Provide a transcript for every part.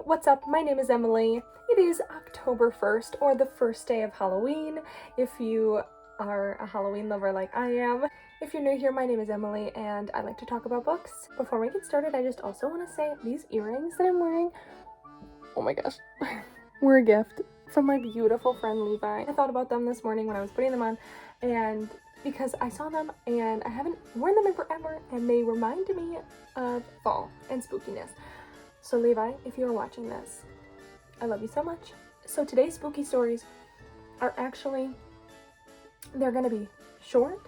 what's up? My name is Emily. It is October 1st, or the first day of Halloween, if you are a Halloween lover like I am. If you're new here, my name is Emily, and I like to talk about books. Before we get started, I just also want to say these earrings that I'm wearing, oh my gosh, were a gift from my beautiful friend Levi. I thought about them this morning when I was putting them on, and because I saw them and I haven't worn them in forever, and they reminded me of fall and spookiness. So Levi, if you're watching this, I love you so much. So today's spooky stories are actually, they're gonna be short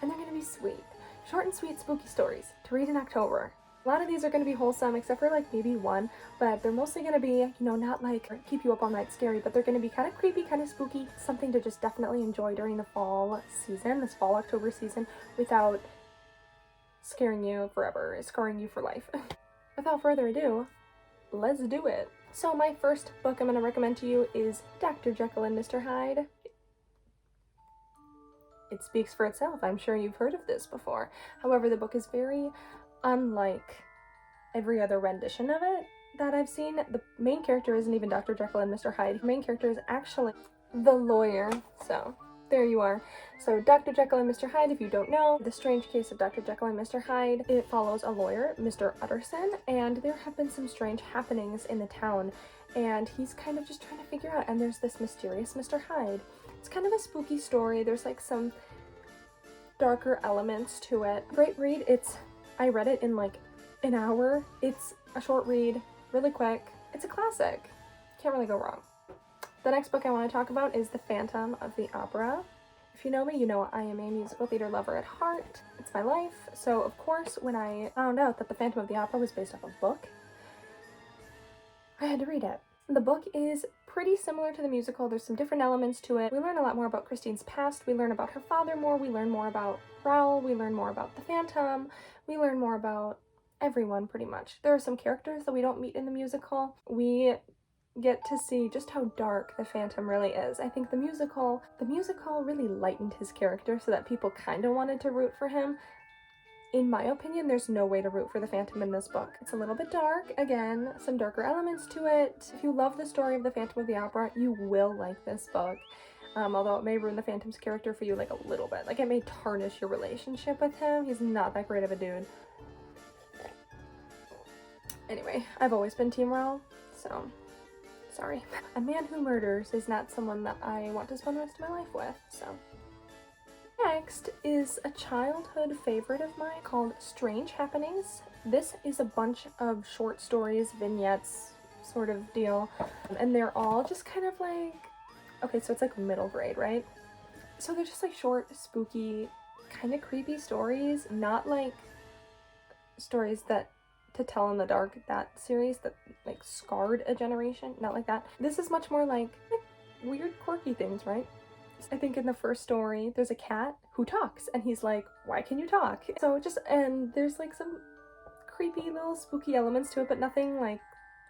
and they're gonna be sweet. Short and sweet spooky stories to read in October. A lot of these are gonna be wholesome, except for like maybe one, but they're mostly gonna be, you know, not like keep you up all night scary, but they're gonna be kind of creepy, kind of spooky, something to just definitely enjoy during the fall season, this fall October season, without scaring you forever, scarring you for life. Without further ado, let's do it. So my first book I'm going to recommend to you is Dr. Jekyll and Mr. Hyde. It speaks for itself. I'm sure you've heard of this before. However, the book is very unlike every other rendition of it that I've seen. The main character isn't even Dr. Jekyll and Mr. Hyde. The main character is actually the lawyer. So there you are. So Dr. Jekyll and Mr. Hyde, if you don't know, The Strange Case of Dr. Jekyll and Mr. Hyde, it follows a lawyer, Mr. Utterson, and there have been some strange happenings in the town, and he's kind of just trying to figure out, and there's this mysterious Mr. Hyde. It's kind of a spooky story. There's like some darker elements to it. Great read. I read it in like an hour. It's a short read, really quick. It's a classic. Can't really go wrong. The next book I want to talk about is The Phantom of the Opera. If you know me, you know I am a musical theater lover at heart. It's my life. So of course, when I found out that The Phantom of the Opera was based off a book, I had to read it. The book is pretty similar to the musical. There's some different elements to it. We learn a lot more about Christine's past. We learn about her father more. We learn more about Raoul. We learn more about the Phantom. We learn more about everyone pretty much. There are some characters that we don't meet in the musical. We get to see just how dark the Phantom really is. I think the musical really lightened his character so that people kind of wanted to root for him. In my opinion, there's no way to root for the Phantom in this book. It's a little bit dark, again, some darker elements to it. If you love the story of the Phantom of the Opera, you will like this book. Although it may ruin the Phantom's character for you like a little bit. Like it may tarnish your relationship with him. He's not that great of a dude. Anyway, I've always been Team Raoul, so sorry. A man who murders is not someone that I want to spend the rest of my life with, so. Next is a childhood favorite of mine called Strange Happenings. This is a bunch of short stories, vignettes sort of deal, and they're all just kind of like, okay, so it's like middle grade, right? So they're just like short, spooky, kind of creepy stories, not like stories that to tell in the dark, that series that like scarred a generation, not like that. This is much more like weird, quirky things, right? I think in the first story, there's a cat who talks, and he's like, why can you talk? So and there's like some creepy little spooky elements to it, but nothing like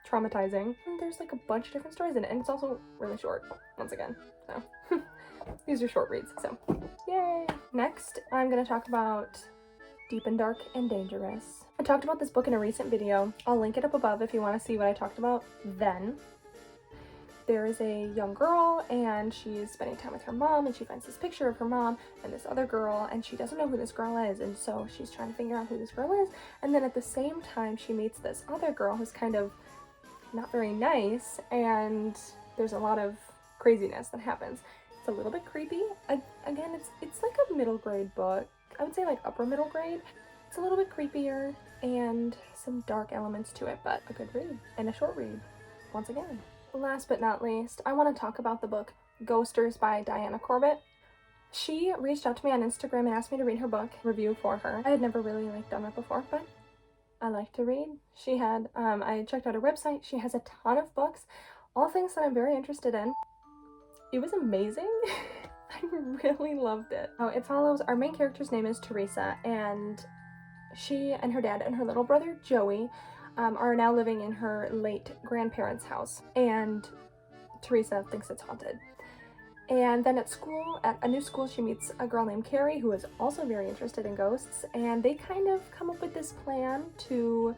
traumatizing. And there's like a bunch of different stories in it, and it's also really short, once again, so. These are short reads, so yay! Next, I'm gonna talk about Deep and Dark and Dangerous. I talked about this book in a recent video. I'll link it up above if you want to see what I talked about then. There is a young girl, and she's spending time with her mom, and she finds this picture of her mom and this other girl, and she doesn't know who this girl is, and so she's trying to figure out who this girl is, and then at the same time she meets this other girl who's kind of not very nice, and there's a lot of craziness that happens. It's a little bit creepy. Again, it's like a middle grade book. I would say like upper middle grade. It's a little bit creepier and some dark elements to it, but a good read and a short read, once again. Last but not least, I want to talk about the book Ghosters by Diana Corbitt. She reached out to me on Instagram and asked me to read her book review for her. I had never really done it before, but I like to read. She had, I checked out her website. She has a ton of books, all things that I'm very interested in. It was amazing. I really loved it. It follows, our main character's name is Teresa, and she and her dad and her little brother Joey are now living in her late grandparents' house, and Teresa thinks it's haunted. And then at school, at a new school, she meets a girl named Carrie who is also very interested in ghosts, and they kind of come up with this plan to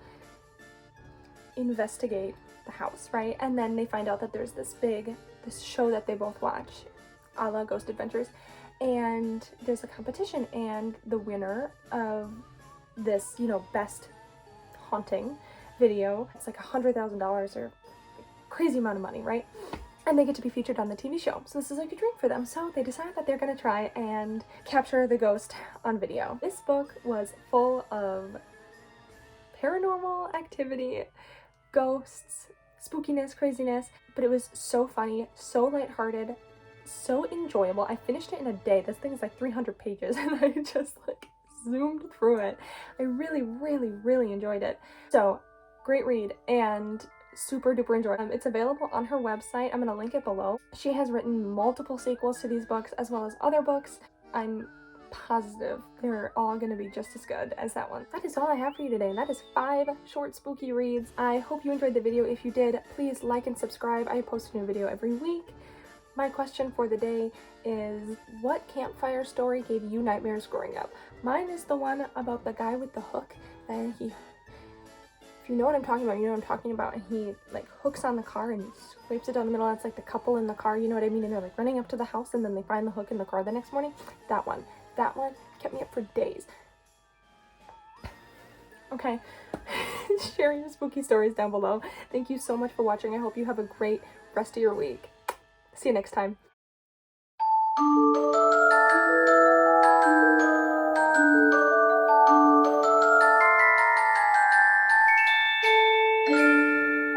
investigate the house, right? And then they find out that there's this show that they both watch, a la Ghost Adventures, and there's a competition, and the winner of this, you know, best haunting video, it's like $100,000 or crazy amount of money, right? And they get to be featured on the TV show. So this is like a dream for them. So they decide that they're gonna try and capture the ghost on video. This book was full of paranormal activity, ghosts, spookiness, craziness, but it was so funny, so lighthearted, so enjoyable. I finished it in a day. This thing is like 300 pages and I just like zoomed through it. I really, really, really enjoyed it. So great read and super duper enjoyable. It's available on her website. I'm gonna link it below. She has written multiple sequels to these books as well as other books. I'm positive they're all gonna be just as good as that one. That is all I have for you today, and that is 5 short spooky reads. I hope you enjoyed the video. If you did, please like and subscribe. I post a new video every week. My question for the day is, what campfire story gave you nightmares growing up? Mine is the one about the guy with the hook, and if you know what I'm talking about, you know what I'm talking about, and he like hooks on the car and scrapes it down the middle. That's like the couple in the car, you know what I mean? And they're like running up to the house and then they find the hook in the car the next morning. That one kept me up for days. Okay, share your spooky stories down below. Thank you so much for watching. I hope you have a great rest of your week. See you next time.